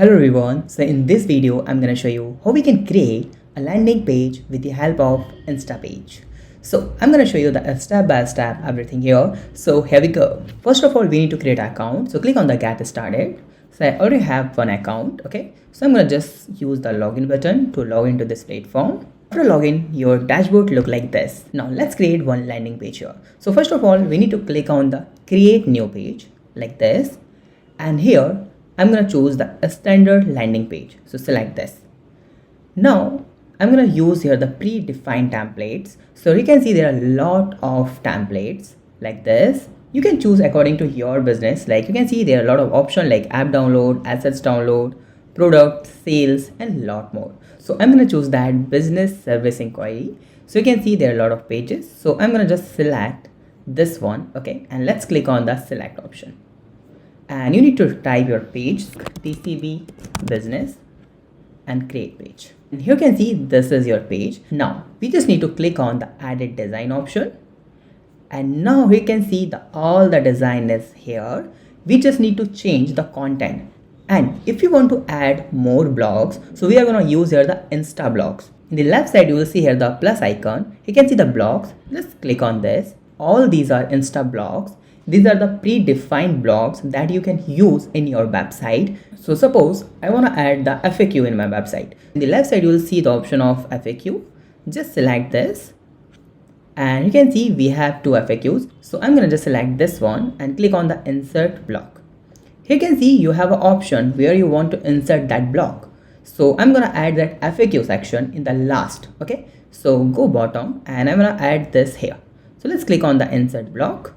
Hello everyone, so in this video I'm going to show you how we can create a landing page with the help of Instapage. So I'm going to show you the step by step everything here. So here we go. First of all, we need to create an account. So click on the get started. So I already have one account. Okay, so I'm going to just use the login button to log into this platform. After login, your dashboard look like this. Now let's create one landing page here. So first of all, we need to click on the create new page like this, and here I'm going to choose the standard landing page. So select this. Now I'm going to use here the predefined templates. So you can see there are a lot of templates like this. You can choose according to your business. Like you can see there are a lot of options like app download, assets download, product, sales, and a lot more. So I'm going to choose that business service inquiry. So you can see there are a lot of pages. So I'm going to just select this one. Okay. And let's click on the select option. And you need to type your page, TCB business, and create page. And here you can see this is your page. Now we just need to click on the edit design option. And now we can see all the design is here. We just need to change the content. And if you want to add more blocks, so we are going to use here the Instablocks. In the left side, you will see here the plus icon. You can see the blocks. Let's click on this. All these are Instablocks. These are the predefined blocks that you can use in your website. So suppose I want to add the FAQ in my website. In the left side, you will see the option of FAQ. Just select this. And you can see we have two FAQs. So I'm going to just select this one and click on the insert block. Here you can see you have an option where you want to insert that block. So I'm going to add that FAQ section in the last. Okay. So go bottom and I'm going to add this here. So let's click on the insert block.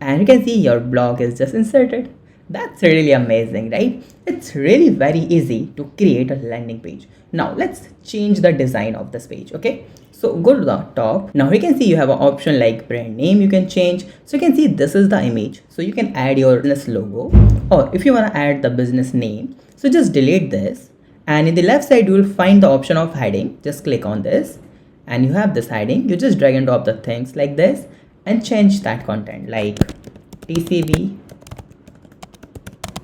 And you can see your block is just inserted. That's really amazing, right? It's really very easy to create a landing page. Now let's change the design of this page. Okay, so go to the top. Now you can see you have an option like brand name you can change. So you can see this is the image. So you can add your business logo, or if you want to add the business name, so just delete this. And in the left side, you will find the option of heading. Just click on this and you have this heading. You just drag and drop the things like this and change that content like TCB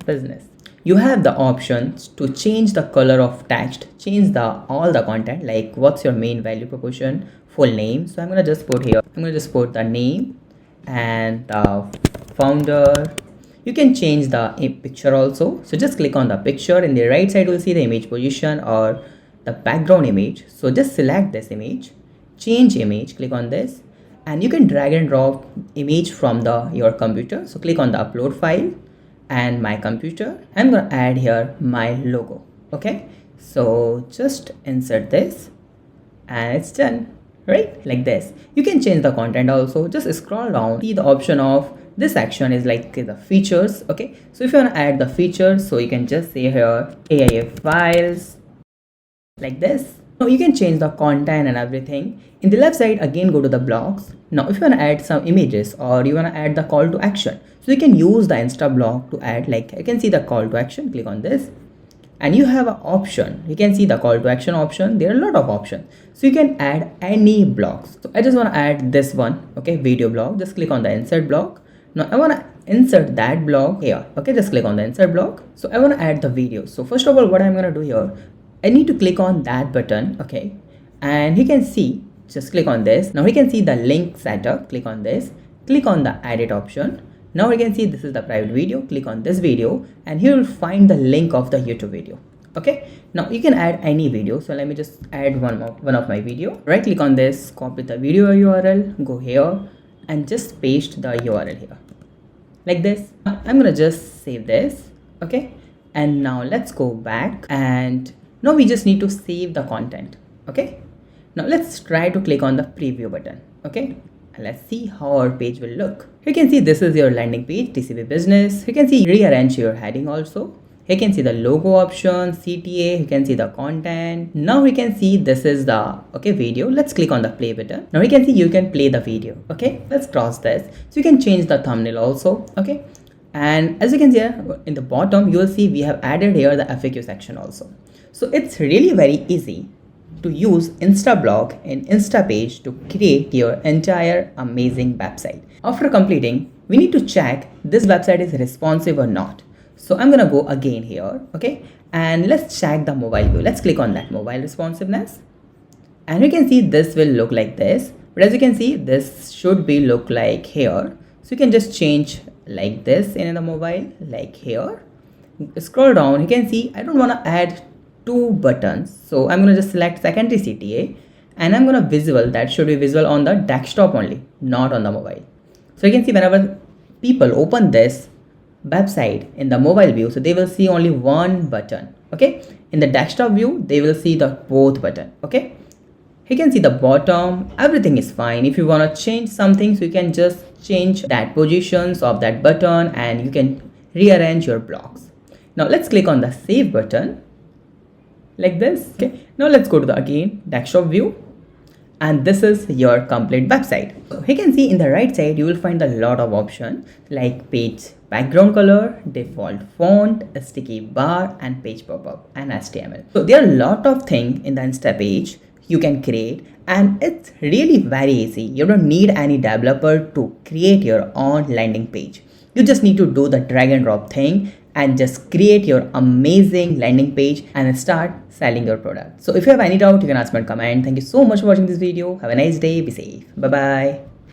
business. You have the options to change the color of text, change all the content, like what's your main value proposition, full name. So I'm going to just put here, I'm going to just put the name and the founder. You can change the picture also. So just click on the picture. In the right side, you'll see the image position or the background image. So just select this image, change image, click on this. And you can drag and drop image from your computer. So click on the upload file and my computer. I'm going to add here my logo. Okay, so just insert this and it's done, right? Like this. You can change the content also. Just scroll down, see the option of this section is like the features. Okay, so if you want to add the features, so you can just say here AIF files like this. Now you can change the content and everything. In the left side, again go to the blocks. Now if you want to add some images or you want to add the call to action, so you can use the Insta block to add, like you can see the call to action, click on this and you have an option. You can see the call to action option. There are a lot of options. So you can add any blocks. So I just want to add this one, okay, video block. Just click on the insert block. Now I want to insert that block here. Okay, just click on the insert block. So I want to add the video. So first of all, what I'm going to do here, I need to click on that button. Okay, and you can see, just click on this. Now you can see the link setup. Click on this, click on the edit option. Now you can see this is the private video. Click on this video and here you'll find the link of the YouTube video. Okay, now you can add any video. So let me just add one of my video. Right click on this, copy the video URL, go here and just paste the URL here like this. I'm gonna just save this. Okay, and now let's go back and now we just need to save the content. Okay, now let's try to click on the preview button. Okay, and let's see how our page will look. You can see this is your landing page, TCB business. You can see rearrange your heading also. You can see the logo option, CTA. You can see the content. Now we can see this is the video. Let's click on the play button. Now you can see you can play the video. Okay, let's cross this. So you can change the thumbnail also. Okay, and as you can see here in the bottom, you will see we have added here the FAQ section also. So it's really very easy to use Instablock and Instapage to create your entire amazing website. After completing, we need to check this website is responsive or not. So I'm gonna go again here, okay, And let's check the mobile view. Let's click on that mobile responsiveness. And you can see this will look like this. But as you can see, this should be look like here. So you can just change like this in the mobile, like here. Scroll down, you can see I don't want to add two buttons. So I'm going to just select secondary CTA and I'm going to visual, that should be visible on the desktop only, not on the mobile. So you can see whenever people open this website in the mobile view, so they will see only one button. Okay, in the desktop view they will see the both button. Okay, you can see the bottom, everything is fine. If you want to change something, so you can just change that positions of that button and you can rearrange your blocks. Now let's click on the save button like this. Okay, now let's go to the again desktop view. And this is your complete website. So you can see in the right side, you will find a lot of options like page background color, default font, sticky bar, and page pop-up and HTML. So there are a lot of things in the Instapage you can create, and it's really very easy. You don't need any developer to create your own landing page. You just need to do the drag and drop thing and just create your amazing landing page and start selling your product. So if you have any doubt, you can ask me in comment. Thank you so much for watching this video. Have a nice day. Be safe. Bye bye.